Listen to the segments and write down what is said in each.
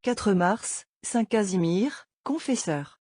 4 mars, Saint Casimir, confesseur.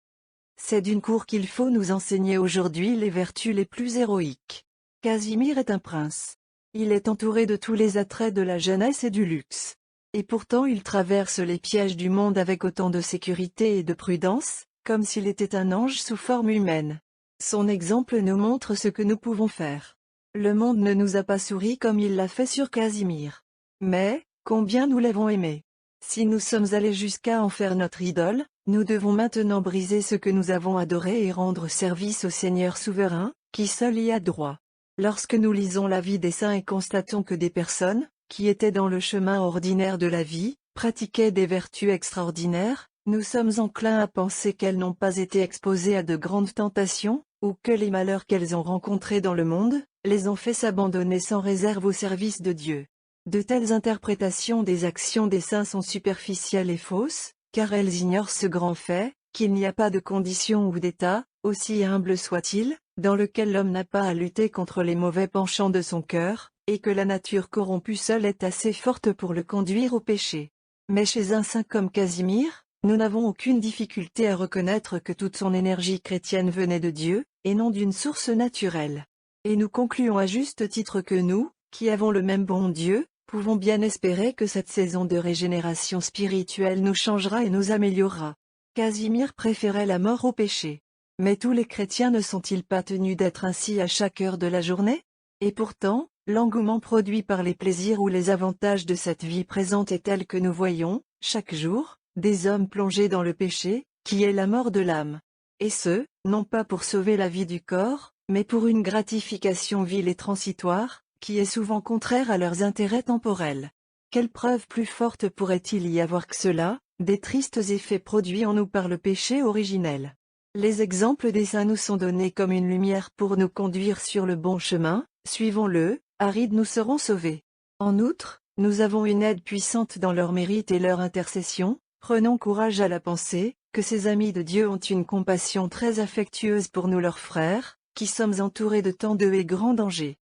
C'est d'une cour qu'il faut nous enseigner aujourd'hui les vertus les plus héroïques. Casimir est un prince. Il est entouré de tous les attraits de la jeunesse et du luxe. Et pourtant il traverse les pièges du monde avec autant de sécurité et de prudence, comme s'il était un ange sous forme humaine. Son exemple nous montre ce que nous pouvons faire. Le monde ne nous a pas souri comme il l'a fait sur Casimir. Mais, combien nous l'avons aimé. Si nous sommes allés jusqu'à en faire notre idole, nous devons maintenant briser ce que nous avons adoré et rendre service au Seigneur souverain, qui seul y a droit. Lorsque nous lisons la vie des saints et constatons que des personnes, qui étaient dans le chemin ordinaire de la vie, pratiquaient des vertus extraordinaires, nous sommes enclins à penser qu'elles n'ont pas été exposées à de grandes tentations, ou que les malheurs qu'elles ont rencontrés dans le monde, les ont fait s'abandonner sans réserve au service de Dieu. De telles interprétations des actions des saints sont superficielles et fausses, car elles ignorent ce grand fait, qu'il n'y a pas de condition ou d'état, aussi humble soit-il, dans lequel l'homme n'a pas à lutter contre les mauvais penchants de son cœur, et que la nature corrompue seule est assez forte pour le conduire au péché. Mais chez un saint comme Casimir, nous n'avons aucune difficulté à reconnaître que toute son énergie chrétienne venait de Dieu, et non d'une source naturelle. Et nous concluons à juste titre que nous, qui avons le même bon Dieu, pouvons bien espérer que cette saison de régénération spirituelle nous changera et nous améliorera. Casimir préférait la mort au péché. Mais tous les chrétiens ne sont-ils pas tenus d'être ainsi à chaque heure de la journée? Et pourtant, l'engouement produit par les plaisirs ou les avantages de cette vie présente est tel que nous voyons, chaque jour, des hommes plongés dans le péché, qui est la mort de l'âme. Et ce, non pas pour sauver la vie du corps, mais pour une gratification vile et transitoire, qui est souvent contraire à leurs intérêts temporels. Quelle preuve plus forte pourrait-il y avoir que cela, des tristes effets produits en nous par le péché originel? Les exemples des saints nous sont donnés comme une lumière pour nous conduire sur le bon chemin, suivons-le, arides nous serons sauvés. En outre, nous avons une aide puissante dans leur mérite et leur intercession, prenons courage à la pensée, que ces amis de Dieu ont une compassion très affectueuse pour nous leurs frères, qui sommes entourés de tant de et grands dangers.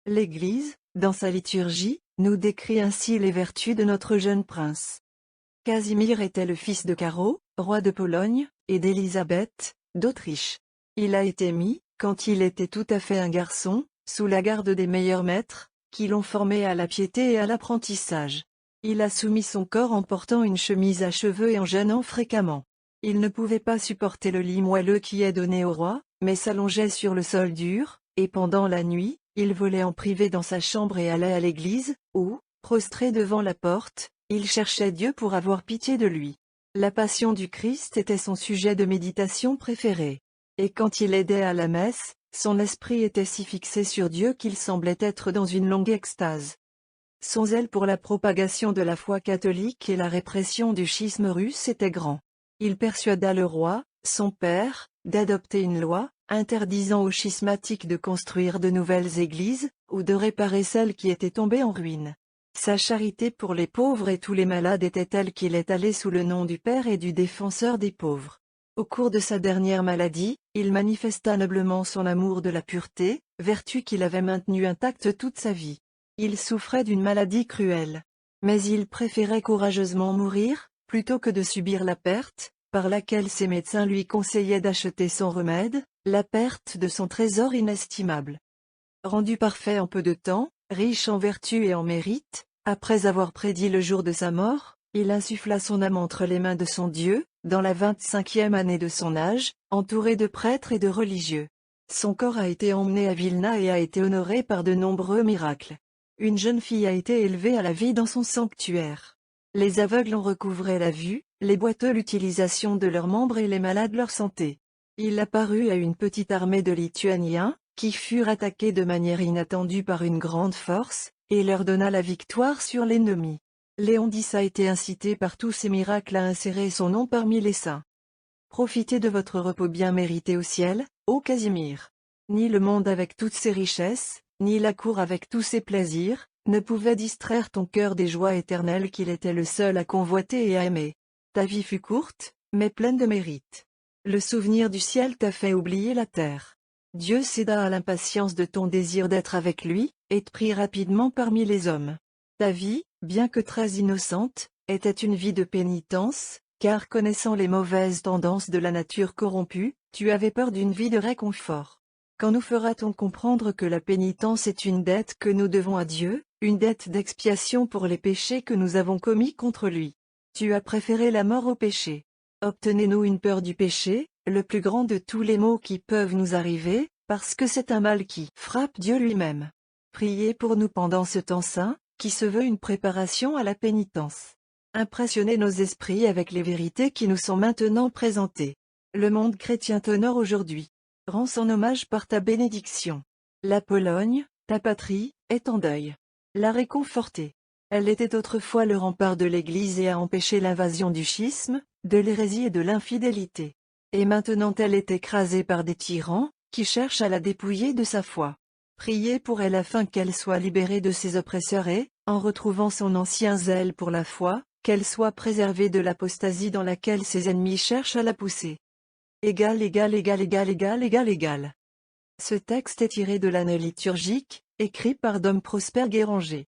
L'Église, dans sa liturgie, nous décrit ainsi les vertus de notre jeune prince. Casimir était le fils de Caro, roi de Pologne, et d'Élisabeth, d'Autriche. Il a été mis, quand il était tout à fait un garçon, sous la garde des meilleurs maîtres, qui l'ont formé à la piété et à l'apprentissage. Il a soumis son corps en portant une chemise à cheveux et en jeûnant fréquemment. Il ne pouvait pas supporter le lit moelleux qui est donné au roi, mais s'allongeait sur le sol dur, et pendant la nuit, il volait en privé dans sa chambre et allait à l'église, où, prostré devant la porte, il cherchait Dieu pour avoir pitié de lui. La passion du Christ était son sujet de méditation préféré. Et quand il aidait à la messe, son esprit était si fixé sur Dieu qu'il semblait être dans une longue extase. Son zèle pour la propagation de la foi catholique et la répression du schisme russe était grand. Il persuada le roi, son père, d'adopter une loi, interdisant aux schismatiques de construire de nouvelles églises, ou de réparer celles qui étaient tombées en ruine. Sa charité pour les pauvres et tous les malades était telle qu'il est allé sous le nom du Père et du Défenseur des pauvres. Au cours de sa dernière maladie, il manifesta noblement son amour de la pureté, vertu qu'il avait maintenue intacte toute sa vie. Il souffrait d'une maladie cruelle. Mais il préférait courageusement mourir, plutôt que de subir la perte, par laquelle ses médecins lui conseillaient d'acheter son remède, la perte de son trésor inestimable. Rendu parfait en peu de temps, riche en vertu et en mérite, après avoir prédit le jour de sa mort, il insuffla son âme entre les mains de son Dieu, dans la 25e année de son âge, entouré de prêtres et de religieux. Son corps a été emmené à Vilna et a été honoré par de nombreux miracles. Une jeune fille a été élevée à la vie dans son sanctuaire. Les aveugles ont recouvré la vue, les boiteux l'utilisation de leurs membres et les malades leur santé. Il apparut à une petite armée de Lituaniens, qui furent attaqués de manière inattendue par une grande force, et leur donna la victoire sur l'ennemi. Léon X a été incité par tous ces miracles à insérer son nom parmi les saints. Profitez de votre repos bien mérité au ciel, ô Casimir. Ni le monde avec toutes ses richesses, ni la cour avec tous ses plaisirs, ne pouvaient distraire ton cœur des joies éternelles qu'il était le seul à convoiter et à aimer. Ta vie fut courte, mais pleine de mérite. Le souvenir du ciel t'a fait oublier la terre. Dieu céda à l'impatience de ton désir d'être avec lui, et te prit rapidement parmi les hommes. Ta vie, bien que très innocente, était une vie de pénitence, car connaissant les mauvaises tendances de la nature corrompue, tu avais peur d'une vie de réconfort. Quand nous fera-t-on comprendre que la pénitence est une dette que nous devons à Dieu, une dette d'expiation pour les péchés que nous avons commis contre lui? Tu as préféré la mort au péché. Obtenez-nous une peur du péché, le plus grand de tous les maux qui peuvent nous arriver, parce que c'est un mal qui frappe Dieu lui-même. Priez pour nous pendant ce temps saint, qui se veut une préparation à la pénitence. Impressionnez nos esprits avec les vérités qui nous sont maintenant présentées. Le monde chrétien t'honore aujourd'hui. Rends son hommage par ta bénédiction. La Pologne, ta patrie, est en deuil. La réconforter. Elle était autrefois le rempart de l'Église et a empêché l'invasion du schisme, de l'hérésie et de l'infidélité. Et maintenant elle est écrasée par des tyrans, qui cherchent à la dépouiller de sa foi. Priez pour elle afin qu'elle soit libérée de ses oppresseurs et, en retrouvant son ancien zèle pour la foi, qu'elle soit préservée de l'apostasie dans laquelle ses ennemis cherchent à la pousser. Égal. Ce texte est tiré de l'année liturgique, écrit par Dom Prosper Guéranger.